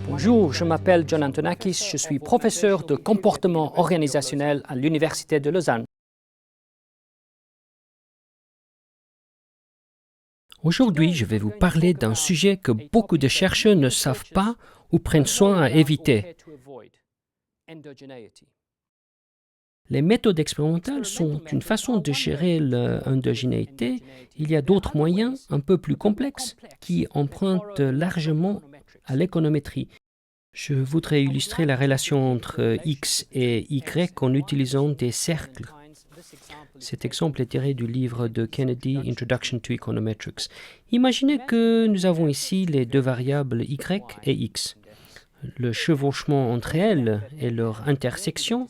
Bonjour, je m'appelle John Antonakis, je suis professeur de comportement organisationnel à l'Université de Lausanne. Aujourd'hui, je vais vous parler d'un sujet que beaucoup de chercheurs ne savent pas ou prennent soin à éviter. Les méthodes expérimentales sont une façon de gérer l'endogénéité. Il y a d'autres moyens, un peu plus complexes, qui empruntent largement à l'économétrie. Je voudrais illustrer la relation entre X et Y en utilisant des cercles. Cet exemple est tiré du livre de Kennedy, Introduction to Econometrics. Imaginez que nous avons ici les deux variables Y et X. Le chevauchement entre elles et leur intersection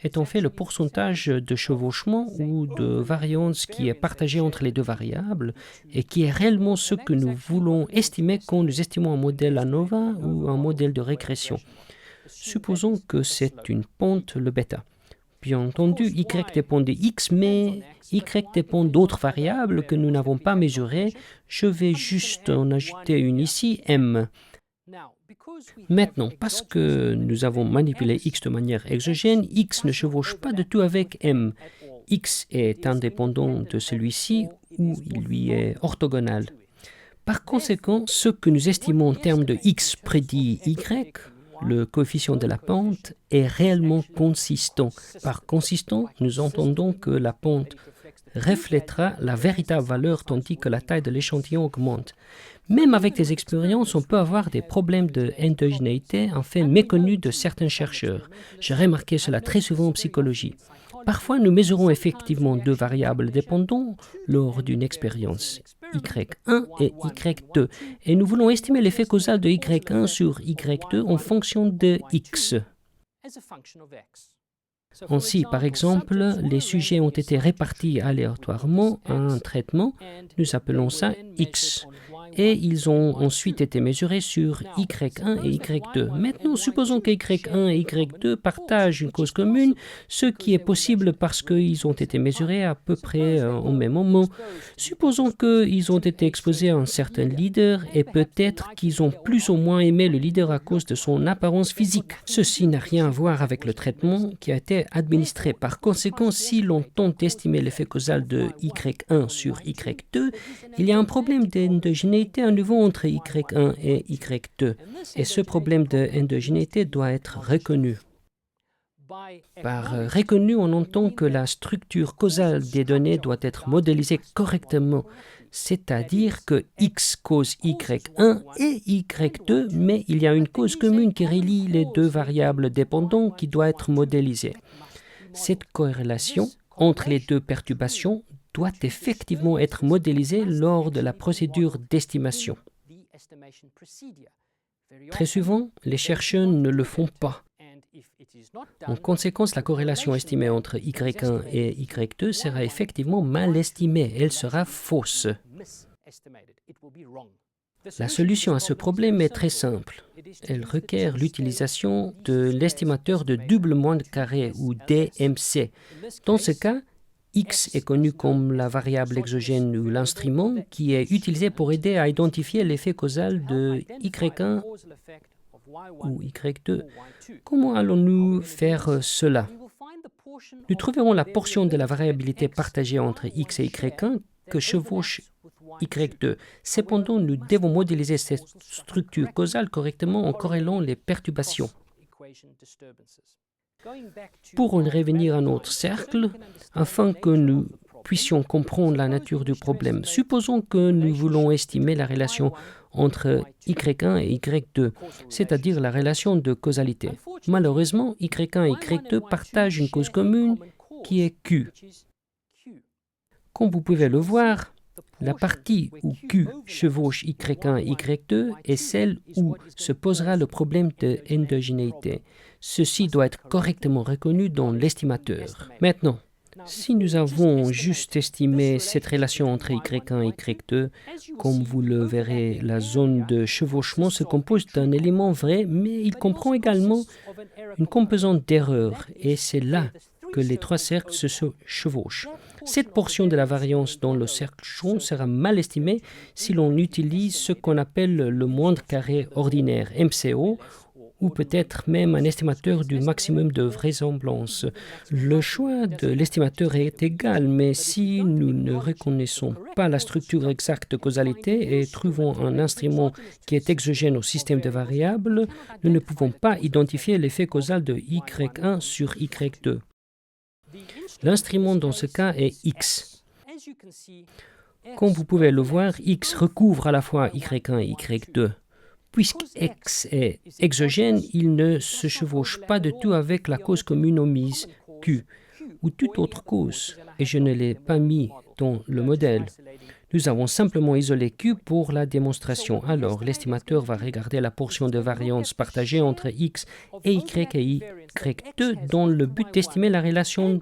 est en fait le pourcentage de chevauchement ou de variance qui est partagé entre les deux variables et qui est réellement ce que nous voulons estimer quand nous estimons un modèle ANOVA ou un modèle de régression. Supposons que c'est une pente, le bêta. Bien entendu, Y dépend de X, mais Y dépend d'autres variables que nous n'avons pas mesurées. Je vais juste en ajouter une ici, M. Maintenant, parce que nous avons manipulé X de manière exogène, X ne chevauche pas du tout avec M. X est indépendant de celui-ci ou il lui est orthogonal. Par conséquent, ce que nous estimons en termes de X prédit Y, le coefficient de la pente, est réellement consistant. Par consistant, nous entendons que la pente reflètera la véritable valeur tandis que la taille de l'échantillon augmente. Même avec des expériences, on peut avoir des problèmes d'endogénéité, en fait méconnus de certains chercheurs. J'ai remarqué cela très souvent en psychologie. Parfois, nous mesurons effectivement deux variables dépendantes lors d'une expérience, Y1 et Y2, et nous voulons estimer l'effet causal de Y1 sur Y2 en fonction de X. Ainsi, par exemple, les sujets ont été répartis aléatoirement à un traitement, nous appelons ça X, et ils ont ensuite été mesurés sur Y1 et Y2. Maintenant, supposons que Y1 et Y2 partagent une cause commune, ce qui est possible parce qu'ils ont été mesurés à peu près au même moment. Supposons qu'ils ont été exposés à un certain leader et peut-être qu'ils ont plus ou moins aimé le leader à cause de son apparence physique. Ceci n'a rien à voir avec le traitement qui a été administré. Par conséquent, si l'on tente d'estimer l'effet causal de Y1 sur Y2, il y a un problème d'endogénéité à nouveau entre Y1 et Y2. Et ce problème d'endogénéité doit être reconnu. Par reconnu, on entend que la structure causale des données doit être modélisée correctement, c'est-à-dire que X cause Y1 et Y2, mais il y a une cause commune qui relie les deux variables dépendantes qui doit être modélisée. Cette corrélation entre les deux perturbations doit effectivement être modélisée lors de la procédure d'estimation. Très souvent, les chercheurs ne le font pas. En conséquence, la corrélation estimée entre Y1 et Y2 sera effectivement mal estimée, elle sera fausse. La solution à ce problème est très simple. Elle requiert l'utilisation de l'estimateur de double moindre carré ou DMC. Dans ce cas, X est connu comme la variable exogène ou l'instrument qui est utilisé pour aider à identifier l'effet causal de Y1 ou Y2. Comment allons-nous faire cela? Nous trouverons la portion de la variabilité partagée entre X et Y1 que chevauche Y2. Cependant, nous devons modéliser cette structure causale correctement en corrélant les perturbations. Pour en revenir à notre cercle, afin que nous puissions comprendre la nature du problème, supposons que nous voulons estimer la relation entre Y1 et Y2, c'est-à-dire la relation de causalité. Malheureusement, Y1 et Y2 partagent une cause commune qui est Q. Comme vous pouvez le voir, la partie où Q chevauche Y1 et Y2 est celle où se posera le problème de endogénéité. Ceci doit être correctement reconnu dans l'estimateur. Maintenant, si nous avons juste estimé cette relation entre Y1 et Y2, comme vous le verrez, la zone de chevauchement se compose d'un élément vrai, mais il comprend également une composante d'erreur, et c'est là que les trois cercles se chevauchent. Cette portion de la variance dans le cercle jaune sera mal estimée si l'on utilise ce qu'on appelle le moindre carré ordinaire, MCO, ou peut-être même un estimateur du maximum de vraisemblance. Le choix de l'estimateur est égal, mais si nous ne reconnaissons pas la structure exacte de causalité et trouvons un instrument qui est exogène au système de variables, nous ne pouvons pas identifier l'effet causal de Y1 sur Y2. L'instrument dans ce cas est X. Comme vous pouvez le voir, X recouvre à la fois Y1 et Y2. Puisque X est exogène, il ne se chevauche pas du tout avec la cause commune omise, Q, ou toute autre cause, et je ne l'ai pas mis dans le modèle. Nous avons simplement isolé Q pour la démonstration. Alors, l'estimateur va regarder la portion de variance partagée entre X et Y2 dans le but d'estimer la relation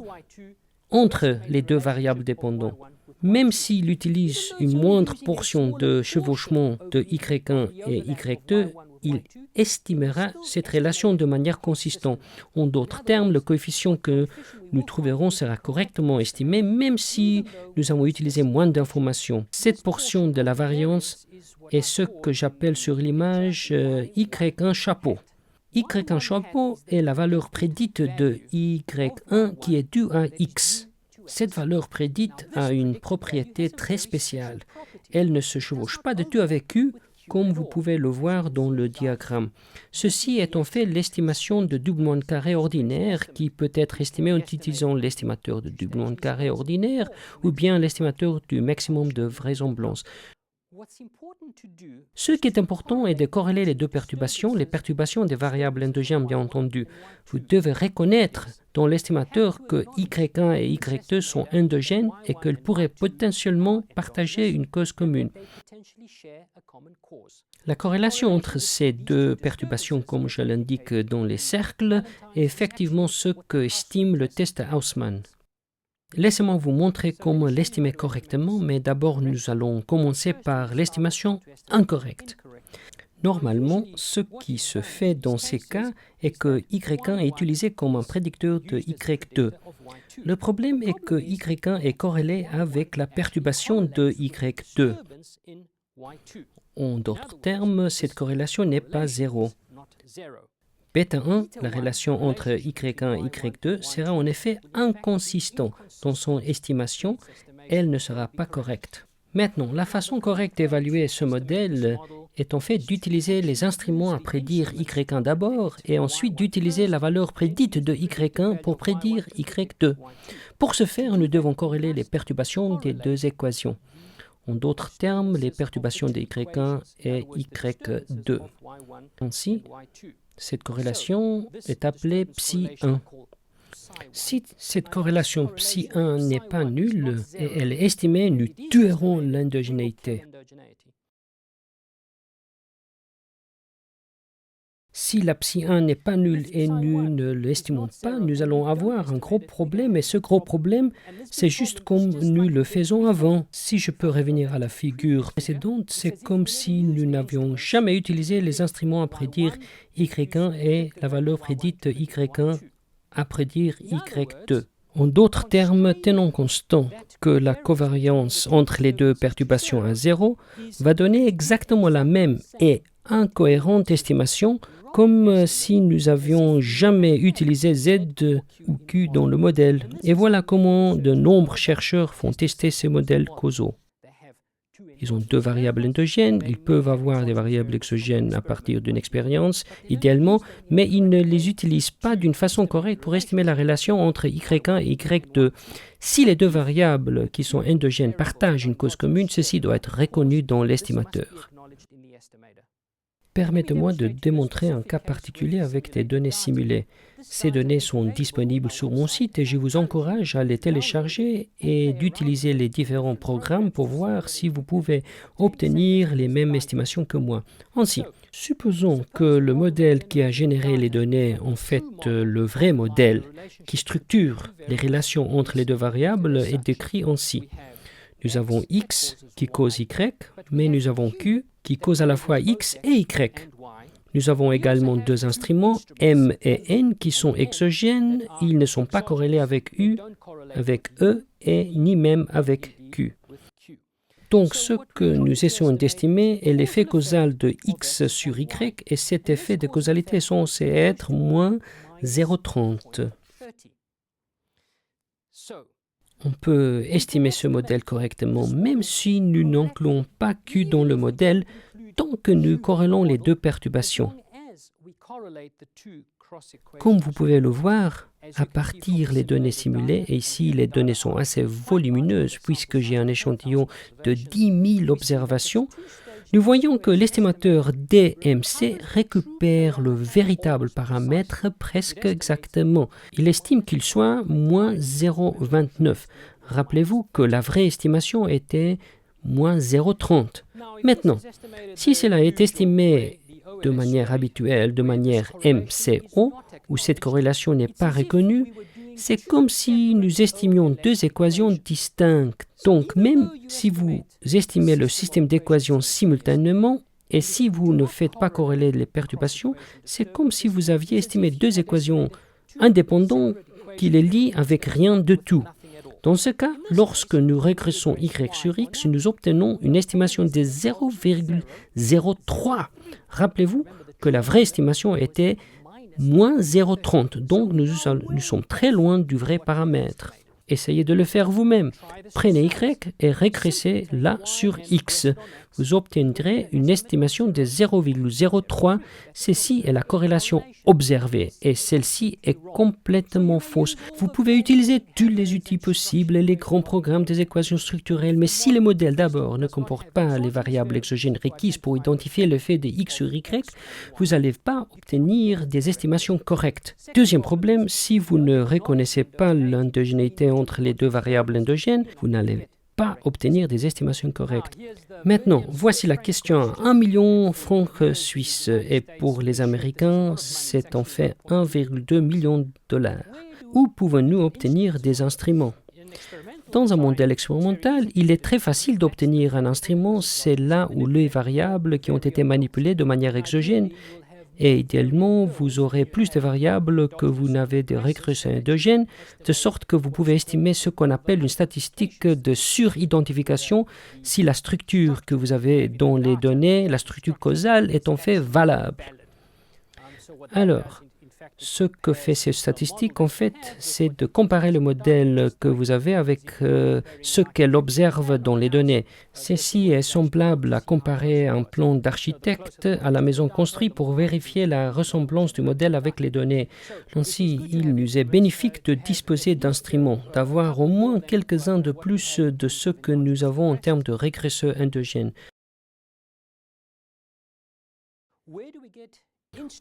entre les deux variables dépendantes. Même s'il utilise une moindre portion de chevauchement de Y1 et Y2, il estimera cette relation de manière consistante. En d'autres termes, le coefficient que nous trouverons sera correctement estimé, même si nous avons utilisé moins d'informations. Cette portion de la variance est ce que j'appelle sur l'image Y1 chapeau. Y1 chapeau est la valeur prédite de Y1 qui est due à X. Cette valeur prédite a une propriété très spéciale. Elle ne se chevauche pas du tout avec Q, comme vous pouvez le voir dans le diagramme. Ceci est en fait l'estimation de doublement de carré ordinaire qui peut être estimée en utilisant l'estimateur de doublement de carré ordinaire ou bien l'estimateur du maximum de vraisemblance. Ce qui est important est de corréler les deux perturbations, les perturbations des variables endogènes bien entendu. Vous devez reconnaître dans l'estimateur que Y1 et Y2 sont endogènes et qu'ils pourraient potentiellement partager une cause commune. La corrélation entre ces deux perturbations, comme je l'indique dans les cercles, est effectivement ce que estime le test Haussmann. Laissez-moi vous montrer comment l'estimer correctement, mais d'abord nous allons commencer par l'estimation incorrecte. Normalement, ce qui se fait dans ces cas est que Y1 est utilisé comme un prédicteur de Y2. Le problème est que Y1 est corrélé avec la perturbation de Y2. En d'autres termes, cette corrélation n'est pas zéro. Bêta 1, la relation entre Y1 et Y2, sera en effet inconsistante dans son estimation, elle ne sera pas correcte. Maintenant, la façon correcte d'évaluer ce modèle est en fait d'utiliser les instruments à prédire Y1 d'abord et ensuite d'utiliser la valeur prédite de Y1 pour prédire Y2. Pour ce faire, nous devons corréler les perturbations des deux équations. En d'autres termes, les perturbations de Y1 et Y2. Ainsi, cette corrélation est appelée psi1. Si cette corrélation psi1 n'est pas nulle et elle est estimée, nous tuerons l'endogénéité. Si la psi1 n'est pas nulle et nous ne l'estimons pas, nous allons avoir un gros problème et ce gros problème, c'est juste comme nous le faisons avant. Si je peux revenir à la figure précédente, c'est comme si nous n'avions jamais utilisé les instruments à prédire Y1 et la valeur prédite de Y1 à prédire Y2. En d'autres termes, tenons constant que la covariance entre les deux perturbations à zéro va donner exactement la même et incohérente estimation comme si nous avions jamais utilisé Z ou Q dans le modèle. Et voilà comment de nombreux chercheurs font tester ces modèles causaux. Ils ont deux variables endogènes, ils peuvent avoir des variables exogènes à partir d'une expérience, idéalement, mais ils ne les utilisent pas d'une façon correcte pour estimer la relation entre Y1 et Y2. Si les deux variables qui sont endogènes partagent une cause commune, ceci doit être reconnu dans l'estimateur. Permettez-moi de démontrer un cas particulier avec des données simulées. Ces données sont disponibles sur mon site et je vous encourage à les télécharger et d'utiliser les différents programmes pour voir si vous pouvez obtenir les mêmes estimations que moi. Ainsi, supposons que le modèle qui a généré les données, en fait le vrai modèle qui structure les relations entre les deux variables, est décrit ainsi. Nous avons X qui cause Y, mais nous avons Q qui cause à la fois X et Y. Nous avons également deux instruments, M et N, qui sont exogènes. Ils ne sont pas corrélés avec U, avec E et ni même avec Q. Donc, ce que nous essayons d'estimer est l'effet causal de X sur Y, et cet effet de causalité est censé être moins 0,30. On peut estimer ce modèle correctement, même si nous n'incluons pas Q dans le modèle, tant que nous corrélons les deux perturbations. Comme vous pouvez le voir, à partir des données simulées, et ici les données sont assez volumineuses puisque j'ai un échantillon de 10 000 observations, nous voyons que l'estimateur DMC récupère le véritable paramètre presque exactement. Il estime qu'il soit moins 0,29. Rappelez-vous que la vraie estimation était moins 0,30. Maintenant, si cela est estimé de manière habituelle, de manière MCO, où cette corrélation n'est pas reconnue, c'est comme si nous estimions deux équations distinctes. Donc, même si vous estimez le système d'équations simultanément, et si vous ne faites pas corréler les perturbations, c'est comme si vous aviez estimé deux équations indépendantes qui les lient avec rien de tout. Dans ce cas, lorsque nous régressons Y sur X, nous obtenons une estimation de 0,03. Rappelez-vous que la vraie estimation était moins 0,30, donc nous sommes très loin du vrai paramètre. Essayez de le faire vous-même. Prenez Y et régressez là sur X. Vous obtiendrez une estimation de 0,03. Ceci est la corrélation observée et celle-ci est complètement fausse. Vous pouvez utiliser tous les outils possibles et les grands programmes des équations structurelles, mais si le modèle d'abord ne comporte pas les variables exogènes requises pour identifier l'effet de X sur Y, vous n'allez pas obtenir des estimations correctes. Deuxième problème, si vous ne reconnaissez pas l'endogénéité entre les deux variables endogènes, vous n'allez pas obtenir des estimations correctes. Maintenant, voici la question. 1 million francs suisses et pour les Américains, c'est en fait 1,2 million de dollars. Où pouvons-nous obtenir des instruments? Dans un modèle expérimental, il est très facile d'obtenir un instrument. C'est là où les variables qui ont été manipulées de manière exogène. Et idéalement, vous aurez plus de variables que vous n'avez de régression endogène, de sorte que vous pouvez estimer ce qu'on appelle une statistique de suridentification si la structure que vous avez dans les données, la structure causale, est en fait valable. Alors, ce que fait cette statistique, en fait, c'est de comparer le modèle que vous avez avec ce qu'elle observe dans les données. Ceci est semblable à comparer un plan d'architecte à la maison construite pour vérifier la ressemblance du modèle avec les données. Ainsi, il nous est bénéfique de disposer d'instruments, d'avoir au moins quelques-uns de plus de ce que nous avons en termes de régresseurs endogènes.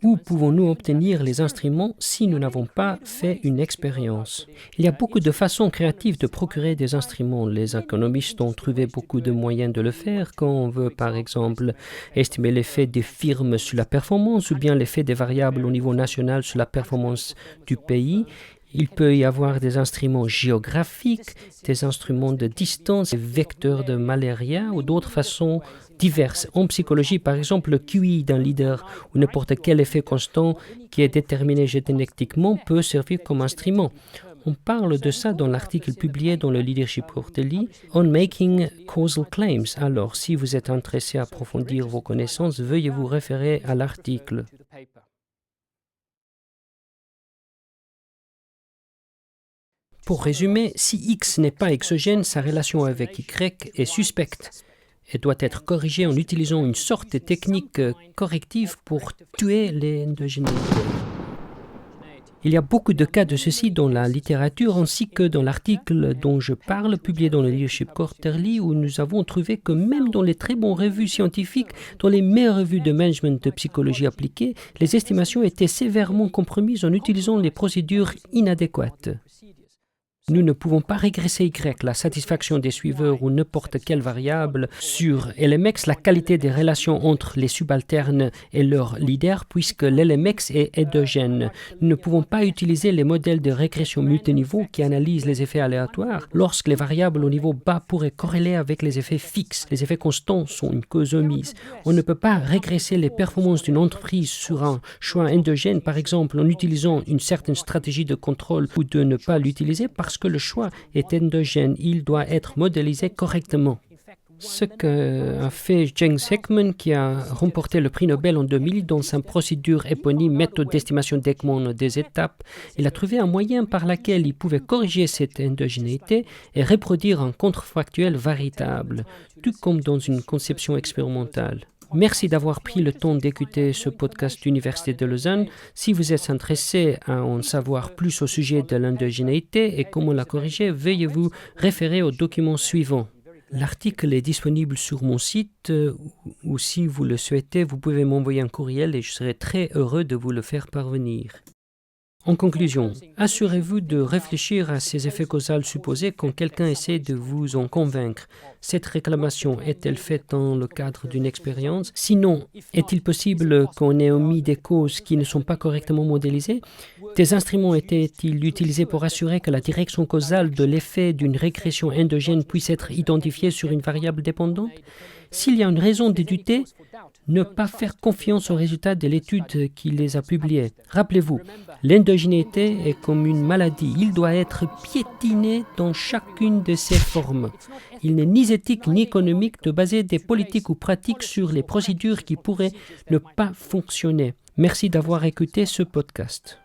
Où pouvons-nous obtenir les instruments si nous n'avons pas fait une expérience? Il y a beaucoup de façons créatives de procurer des instruments. Les économistes ont trouvé beaucoup de moyens de le faire quand on veut, par exemple, estimer l'effet des firmes sur la performance ou bien l'effet des variables au niveau national sur la performance du pays. Il peut y avoir des instruments géographiques, des instruments de distance, des vecteurs de malaria ou d'autres façons diverses. En psychologie, par exemple, le QI d'un leader ou n'importe quel effet constant qui est déterminé génétiquement peut servir comme instrument. On parle de ça dans l'article publié dans le Leadership Quarterly, On Making Causal Claims. Alors, si vous êtes intéressé à approfondir vos connaissances, veuillez vous référer à l'article. Pour résumer, si X n'est pas exogène, sa relation avec Y est suspecte et doit être corrigée en utilisant une sorte de technique corrective pour tuer les endogénéités. Il y a beaucoup de cas de ceci dans la littérature ainsi que dans l'article dont je parle, publié dans le Leadership Quarterly, où nous avons trouvé que même dans les très bonnes revues scientifiques, dans les meilleures revues de management de psychologie appliquée, les estimations étaient sévèrement compromises en utilisant les procédures inadéquates. Nous ne pouvons pas régresser Y, la satisfaction des suiveurs ou n'importe quelle variable sur LMX, la qualité des relations entre les subalternes et leurs leaders, puisque l'LMX est endogène. Nous ne pouvons pas utiliser les modèles de régression multiniveau qui analysent les effets aléatoires lorsque les variables au niveau bas pourraient corréler avec les effets fixes. Les effets constants sont une cause omise. On ne peut pas régresser les performances d'une entreprise sur un choix endogène, par exemple en utilisant une certaine stratégie de contrôle ou de ne pas l'utiliser parce lorsque le choix est endogène, il doit être modélisé correctement. Ce qu'a fait James Heckman, qui a remporté le prix Nobel en 2000 dans sa procédure éponyme méthode d'estimation d'Ekman des étapes, il a trouvé un moyen par lequel il pouvait corriger cette endogénéité et reproduire un contrefactuel véritable, tout comme dans une conception expérimentale. Merci d'avoir pris le temps d'écouter ce podcast d'Université de Lausanne. Si vous êtes intéressé à en savoir plus au sujet de l'endogénéité et comment la corriger, veuillez vous référer aux documents suivants. L'article est disponible sur mon site ou si vous le souhaitez, vous pouvez m'envoyer un courriel et je serai très heureux de vous le faire parvenir. En conclusion, assurez-vous de réfléchir à ces effets causaux supposés quand quelqu'un essaie de vous en convaincre. Cette réclamation est-elle faite dans le cadre d'une expérience? Sinon, est-il possible qu'on ait omis des causes qui ne sont pas correctement modélisées? Des instruments étaient-ils utilisés pour assurer que la direction causale de l'effet d'une régression endogène puisse être identifiée sur une variable dépendante? S'il y a une raison de douter, ne pas faire confiance aux résultats de l'étude qui les a publiés. Rappelez-vous, l'endogénéité est comme une maladie. Il doit être piétiné dans chacune de ses formes. Il n'est ni éthique ni économique de baser des politiques ou pratiques sur les procédures qui pourraient ne pas fonctionner. Merci d'avoir écouté ce podcast.